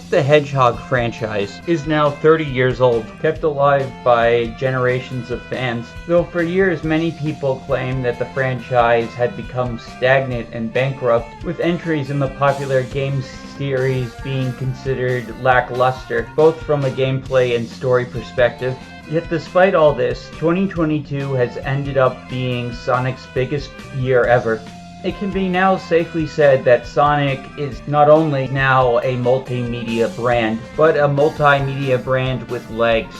The Hedgehog franchise is now 30 years old, kept alive by generations of fans, though for years many people claimed that the franchise had become stagnant and bankrupt, with entries in the popular games series being considered lackluster, both from a gameplay and story perspective. Yet despite all this, 2022 has ended up being Sonic's biggest year ever. It can be now safely said that Sonic is not only now a multimedia brand, but a multimedia brand with legs.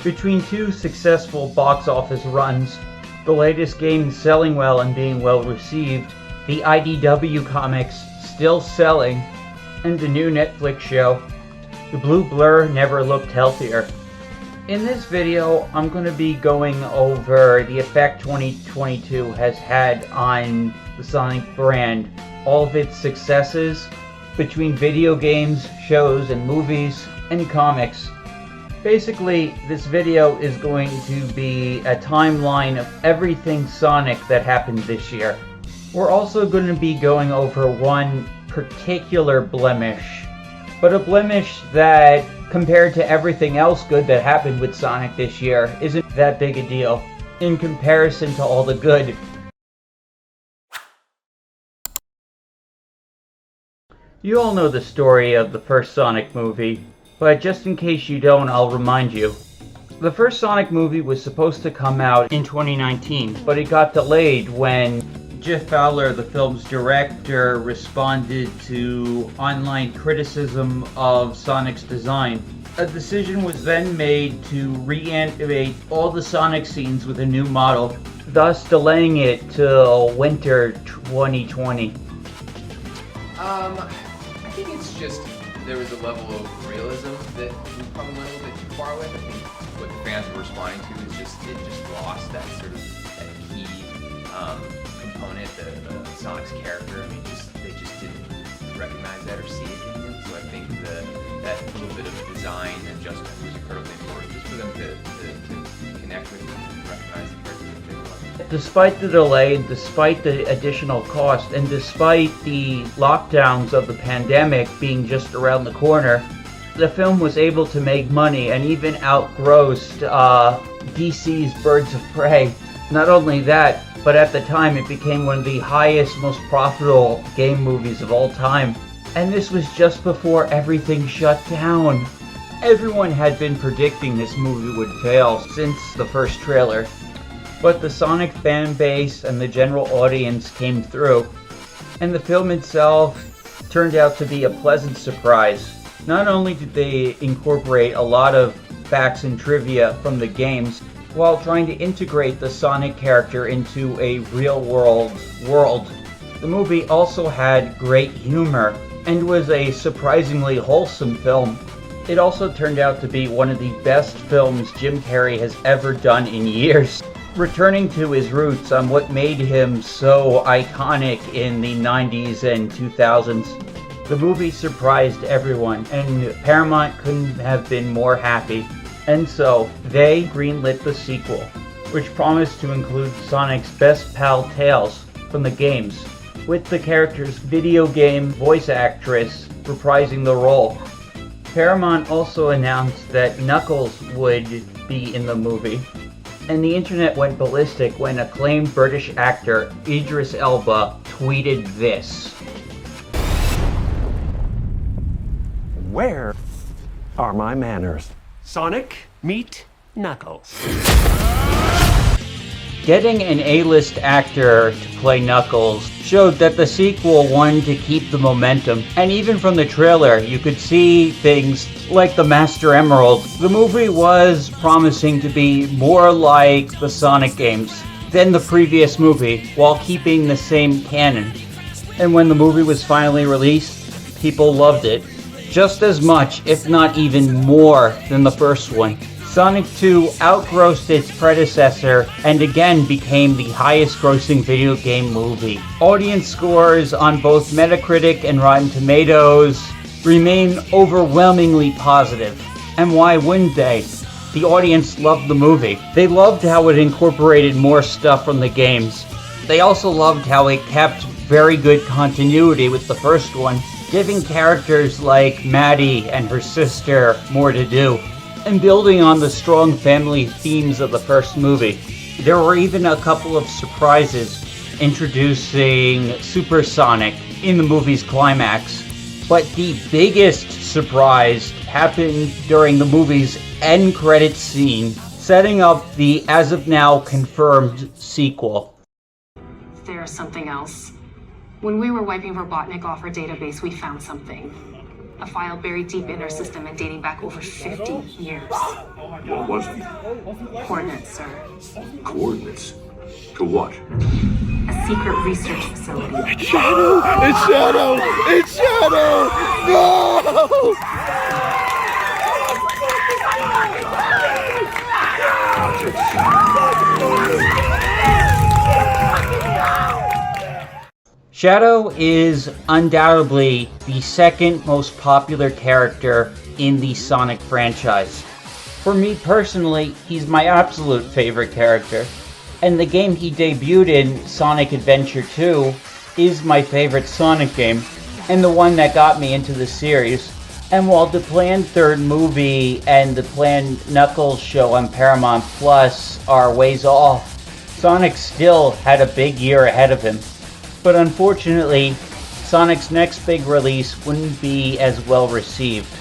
Between two successful box office runs, the latest game selling well and being well received, the IDW comics still selling, and the new Netflix show, The Blue Blur Never Looked Healthier. In this video, I'm going to be going over the effect 2022 has had on the Sonic brand, all of its successes between video games, shows, and movies, and comics. Basically, this video is going to be a timeline of everything Sonic that happened this year. We're also going to be going over one particular blemish, but a blemish that, compared to everything else good that happened with Sonic this year, isn't that big a deal in comparison to all the good. You all know the story of the first Sonic movie, but just in case you don't, I'll remind you. The first Sonic movie was supposed to come out in 2019, but it got delayed when Jeff Fowler, the film's director, responded to online criticism of Sonic's design. A decision was then made to reanimate all the Sonic scenes with a new model, thus delaying it till winter 2020. I think it's just there was a level of realism that we probably went a little bit too far with. I think what the fans were responding to is it just lost that sort of that key component, the Sonic's character. I mean, they just didn't recognize that or see it in him. So I think that little bit of design adjustment was incredibly important, just for them to connect with and recognize the character that they love. Despite the delay, despite the additional cost, and despite the lockdowns of the pandemic being just around the corner, the film was able to make money and even outgrossed DC's Birds of Prey. Not only that, but at the time it became one of the highest, most profitable game movies of all time. And this was just before everything shut down. Everyone had been predicting this movie would fail since the first trailer. But the Sonic fan base and the general audience came through, and the film itself turned out to be a pleasant surprise. Not only did they incorporate a lot of facts and trivia from the games, while trying to integrate the Sonic character into a real-world world, the movie also had great humor and was a surprisingly wholesome film. It also turned out to be one of the best films Jim Carrey has ever done in years, returning to his roots on what made him so iconic in the 90s and 2000s. The movie surprised everyone, and Paramount couldn't have been more happy. And so, they greenlit the sequel, which promised to include Sonic's best pal Tails from the games, with the character's video game voice actress reprising the role. Paramount also announced that Knuckles would be in the movie, and the internet went ballistic when acclaimed British actor Idris Elba tweeted this. Where are my manners? Sonic, meet Knuckles. Getting an A-list actor to play Knuckles showed that the sequel wanted to keep the momentum, and even from the trailer you could see things like the Master Emerald. The movie was promising to be more like the Sonic games than the previous movie, while keeping the same canon. And when the movie was finally released, people loved it just as much, if not even more, than the first one. Sonic 2 outgrossed its predecessor and again became the highest grossing video game movie. Audience scores on both Metacritic and Rotten Tomatoes remain overwhelmingly positive. And why wouldn't they? The audience loved the movie. They loved how it incorporated more stuff from the games. They also loved how it kept very good continuity with the first one, giving characters like Maddie and her sister more to do, and building on the strong family themes of the first movie. There were even a couple of surprises introducing Supersonic in the movie's climax. But the biggest surprise happened during the movie's end credits scene, setting up the as of now confirmed sequel. There's something else. When we were wiping Robotnik off our database, we found something. A file buried deep in our system and dating back over 50 years. What was it? Coordinates, sir. Coordinates? To what? A secret research facility. Shadow! It's Shadow! It's Shadow! No! Shadow is undoubtedly the second most popular character in the Sonic franchise. For me personally, he's my absolute favorite character, and the game he debuted in, Sonic Adventure 2, is my favorite Sonic game, and the one that got me into the series. And while the planned third movie and the planned Knuckles show on Paramount Plus are ways off, Sonic still had a big year ahead of him. But unfortunately, Sonic's next big release wouldn't be as well received.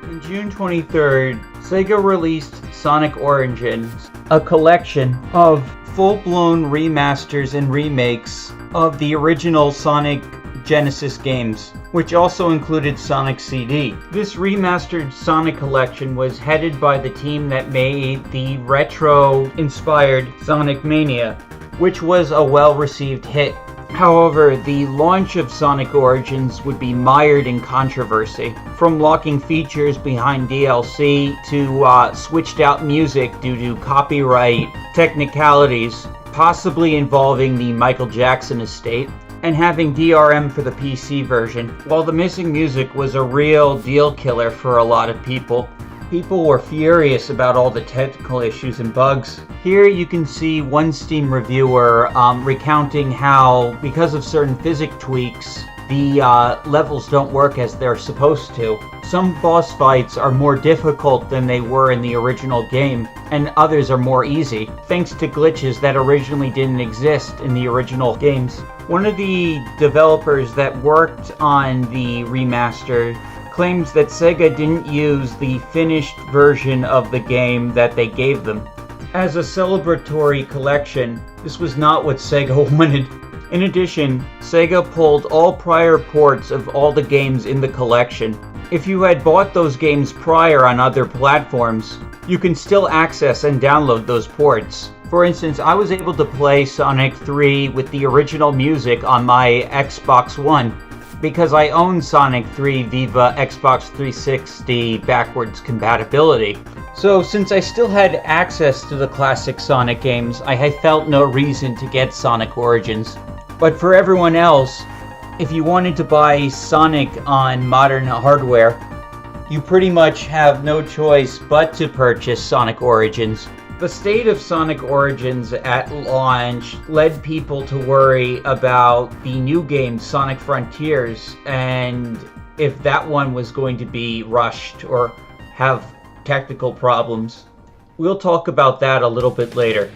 On June 23rd, Sega released Sonic Origins, a collection of full-blown remasters and remakes of the original Sonic Genesis games, which also included Sonic CD. This remastered Sonic collection was headed by the team that made the retro-inspired Sonic Mania, which was a well-received hit. However, the launch of Sonic Origins would be mired in controversy, from locking features behind DLC to switched out music due to copyright technicalities, possibly involving the Michael Jackson estate, and having DRM for the PC version. While the missing music was a real deal killer for a lot of people, people were furious about all the technical issues and bugs. Here you can see one Steam reviewer recounting how, because of certain physics tweaks, the levels don't work as they're supposed to. Some boss fights are more difficult than they were in the original game, and others are more easy, thanks to glitches that originally didn't exist in the original games. One of the developers that worked on the remaster claims that Sega didn't use the finished version of the game that they gave them. As a celebratory collection, this was not what Sega wanted. In addition, Sega pulled all prior ports of all the games in the collection. If you had bought those games prior on other platforms, you can still access and download those ports. For instance, I was able to play Sonic 3 with the original music on my Xbox One, because I own Sonic 3 Viva Xbox 360 backwards compatibility. So since I still had access to the classic Sonic games, I had felt no reason to get Sonic Origins. But for everyone else, if you wanted to buy Sonic on modern hardware, you pretty much have no choice but to purchase Sonic Origins. The state of Sonic Origins at launch led people to worry about the new game Sonic Frontiers and if that one was going to be rushed or have technical problems. We'll talk about that a little bit later.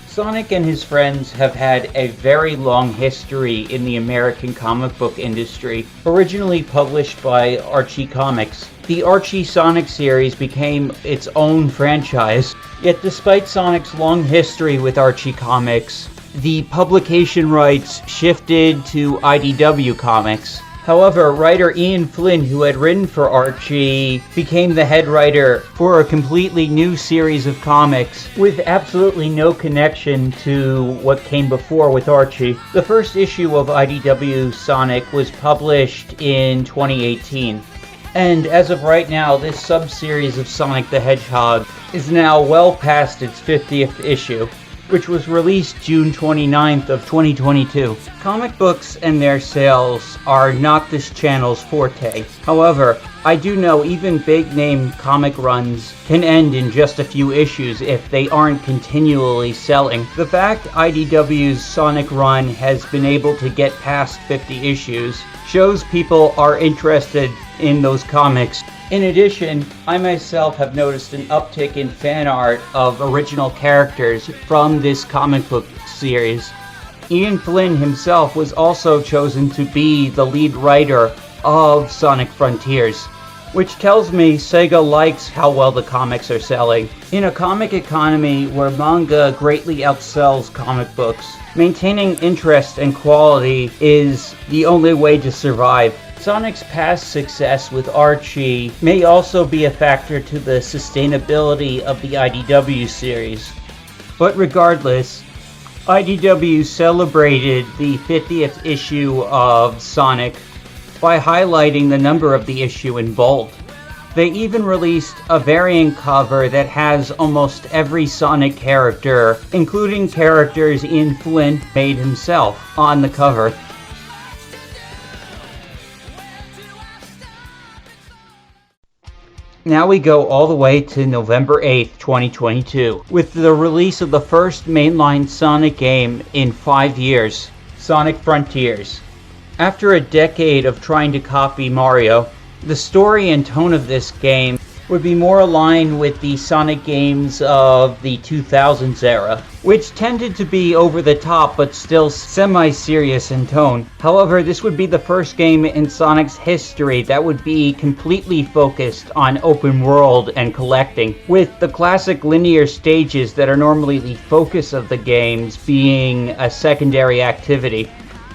Sonic and his friends have had a very long history in the American comic book industry, originally published by Archie Comics. The Archie Sonic series became its own franchise, yet despite Sonic's long history with Archie Comics, the publication rights shifted to IDW Comics. However, writer Ian Flynn, who had written for Archie, became the head writer for a completely new series of comics with absolutely no connection to what came before with Archie. The first issue of IDW Sonic was published in 2018. And as of right now, this sub-series of Sonic the Hedgehog is now well past its 50th issue. which was released June 29th of 2022. Comic books and their sales are not this channel's forte. However, I do know even big-name comic runs can end in just a few issues if they aren't continually selling. The fact IDW's Sonic run has been able to get past 50 issues shows people are interested in those comics. In addition, I myself have noticed an uptick in fan art of original characters from this comic book series. Ian Flynn himself was also chosen to be the lead writer of Sonic Frontiers, which tells me Sega likes how well the comics are selling. In a comic economy where manga greatly outsells comic books, maintaining interest and quality is the only way to survive. Sonic's past success with Archie may also be a factor to the sustainability of the IDW series. But regardless, IDW celebrated the 50th issue of Sonic by highlighting the number of the issue in bold. They even released a variant cover that has almost every Sonic character, including characters Ian Flynn made himself, on the cover. Now we go all the way to November 8th, 2022, with the release of the first mainline Sonic game in 5 years, Sonic Frontiers. After a decade of trying to copy Mario, the story and tone of this game would be more aligned with the Sonic games of the 2000s era, which tended to be over the top but still semi-serious in tone. However, this would be the first game in Sonic's history that would be completely focused on open world and collecting, with the classic linear stages that are normally the focus of the games being a secondary activity.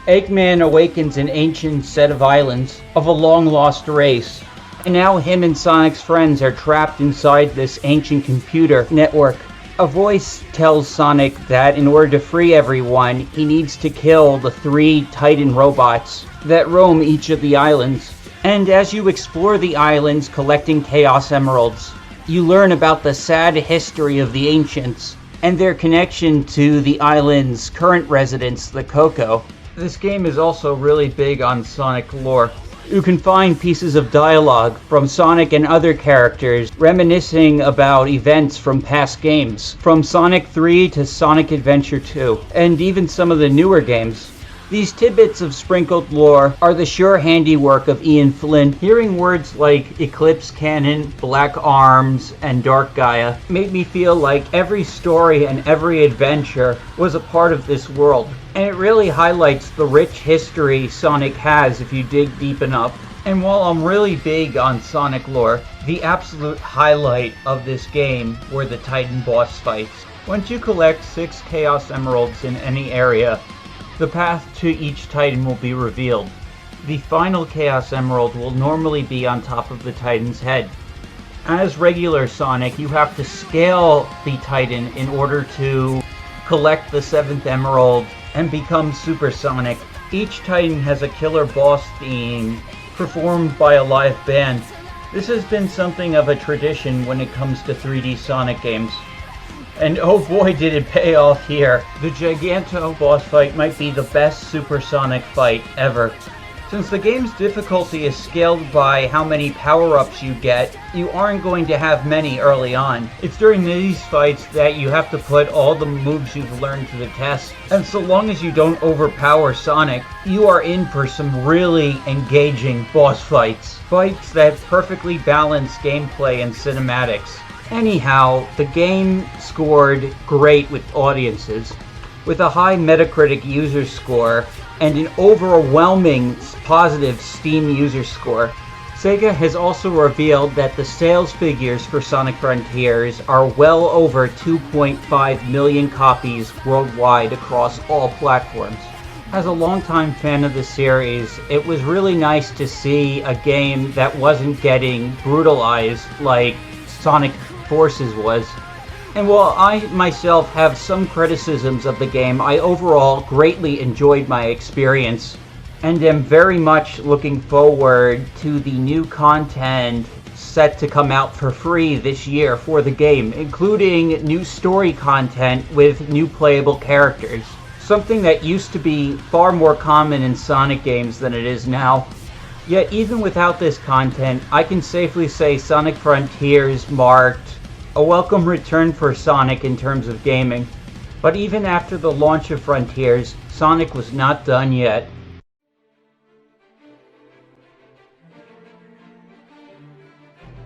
Eggman awakens an ancient set of islands of a long-lost race, and now him and Sonic's friends are trapped inside this ancient computer network. A voice tells Sonic that in order to free everyone, he needs to kill the 3 Titan robots that roam each of the islands. And as you explore the islands collecting Chaos Emeralds, you learn about the sad history of the ancients and their connection to the island's current residents, the Coco. This game is also really big on Sonic lore. You can find pieces of dialogue from Sonic and other characters reminiscing about events from past games, from Sonic 3 to Sonic Adventure 2, and even some of the newer games. These tidbits of sprinkled lore are the sure handiwork of Ian Flynn. Hearing words like Eclipse Cannon, Black Arms, and Dark Gaia made me feel like every story and every adventure was a part of this world. And it really highlights the rich history Sonic has if you dig deep enough. And while I'm really big on Sonic lore, the absolute highlight of this game were the Titan boss fights. Once you collect 6 Chaos Emeralds in any area, the path to each Titan will be revealed. The final Chaos Emerald will normally be on top of the Titan's head. As regular Sonic, you have to scale the Titan in order to collect the 7th Emerald and become Super Sonic. Each Titan has a killer boss theme performed by a live band. This has been something of a tradition when it comes to 3D Sonic games. And oh boy did it pay off here. The Giganto boss fight might be the best Super Sonic fight ever. Since the game's difficulty is scaled by how many power-ups you get, you aren't going to have many early on. It's during these fights that you have to put all the moves you've learned to the test. And so long as you don't overpower Sonic, you are in for some really engaging boss fights. Fights that perfectly balance gameplay and cinematics. Anyhow, the game scored great with audiences, with a high Metacritic user score and an overwhelming positive Steam user score. Sega has also revealed that the sales figures for Sonic Frontiers are well over 2.5 million copies worldwide across all platforms. As a longtime fan of the series, it was really nice to see a game that wasn't getting brutalized like Sonic Forces was. And while I myself have some criticisms of the game, I overall greatly enjoyed my experience and am very much looking forward to the new content set to come out for free this year for the game, including new story content with new playable characters. Something that used to be far more common in Sonic games than it is now. Yet even without this content, I can safely say Sonic Frontiers marked a welcome return for Sonic in terms of gaming. But even after the launch of Frontiers, Sonic was not done yet.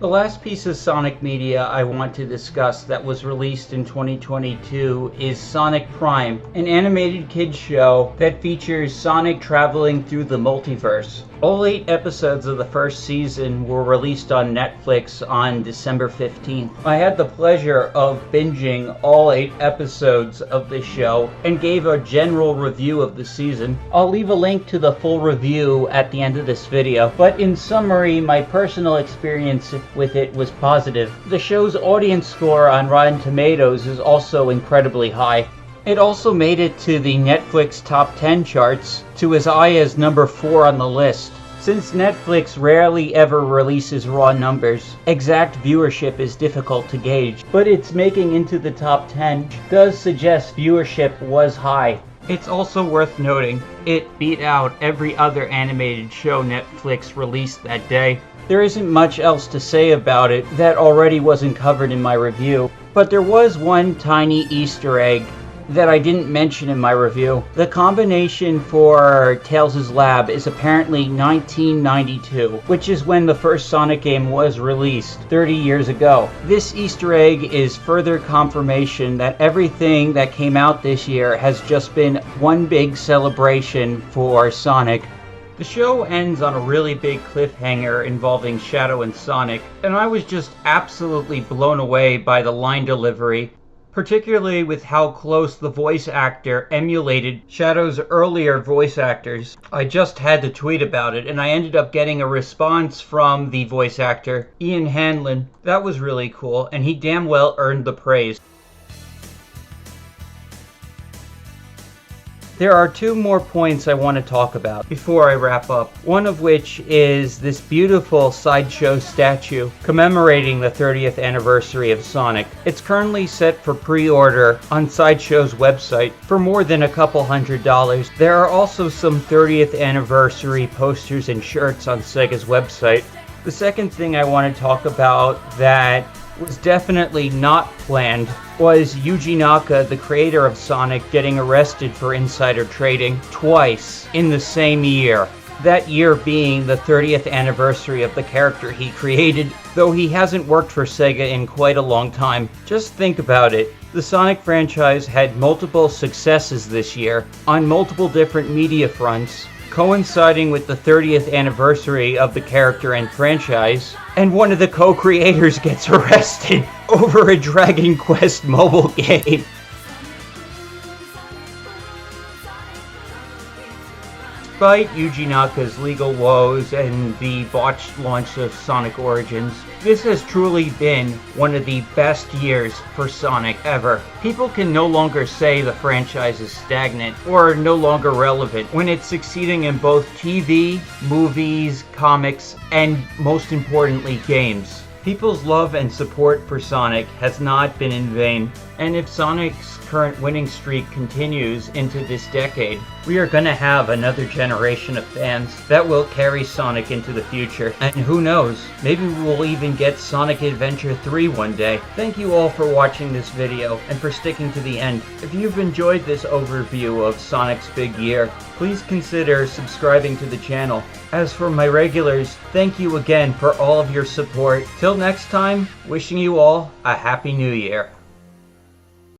The last piece of Sonic media I want to discuss that was released in 2022 is Sonic Prime, an animated kids show that features Sonic traveling through the multiverse. All 8 episodes of the first season were released on Netflix on December 15th. I had the pleasure of binging all 8 episodes of the show and gave a general review of the season. I'll leave a link to the full review at the end of this video, but in summary, my personal experience with it was positive. The show's audience score on Rotten Tomatoes is also incredibly high. It also made it to the Netflix top 10 charts, to as high as number 4 on the list. Since Netflix rarely ever releases raw numbers, exact viewership is difficult to gauge, but its making into the top 10 does suggest viewership was high. It's also worth noting, it beat out every other animated show Netflix released that day. There isn't much else to say about it that already wasn't covered in my review, but there was one tiny Easter egg that I didn't mention in my review. The combination for Tails' Lab is apparently 1992, which is when the first Sonic game was released, 30 years ago. This Easter egg is further confirmation that everything that came out this year has just been one big celebration for Sonic. The show ends on a really big cliffhanger involving Shadow and Sonic, and I was just absolutely blown away by the line delivery, particularly with how close the voice actor emulated Shadow's earlier voice actors. I just had to tweet about it, and I ended up getting a response from the voice actor, Ian Hanlon. That was really cool, and he damn well earned the praise. There are 2 more points I want to talk about before I wrap up, one of which is this beautiful Sideshow statue commemorating the 30th anniversary of Sonic. It's currently set for pre-order on Sideshow's website for more than a couple $100. There are also some 30th anniversary posters and shirts on Sega's website. The second thing I want to talk about that was definitely not planned was Yuji Naka, the creator of Sonic, getting arrested for insider trading twice in the same year. That year being the 30th anniversary of the character he created, though he hasn't worked for Sega in quite a long time. Just think about it. The Sonic franchise had multiple successes this year on multiple different media fronts, coinciding with the 30th anniversary of the character and franchise, and one of the co-creators gets arrested over a Dragon Quest mobile game. Despite Yuji Naka's legal woes and the botched launch of Sonic Origins, this has truly been one of the best years for Sonic ever. People can no longer say the franchise is stagnant or no longer relevant when it's succeeding in both TV, movies, comics, and most importantly, games. People's love and support for Sonic has not been in vain, and if Sonic's current winning streak continues into this decade, we are going to have another generation of fans that will carry Sonic into the future. And who knows, maybe we'll even get Sonic Adventure 3 one day. Thank you all for watching this video and for sticking to the end. If you've enjoyed this overview of Sonic's big year, please consider subscribing to the channel. As for my regulars, thank you again for all of your support. Till next time, wishing you all a Happy New Year.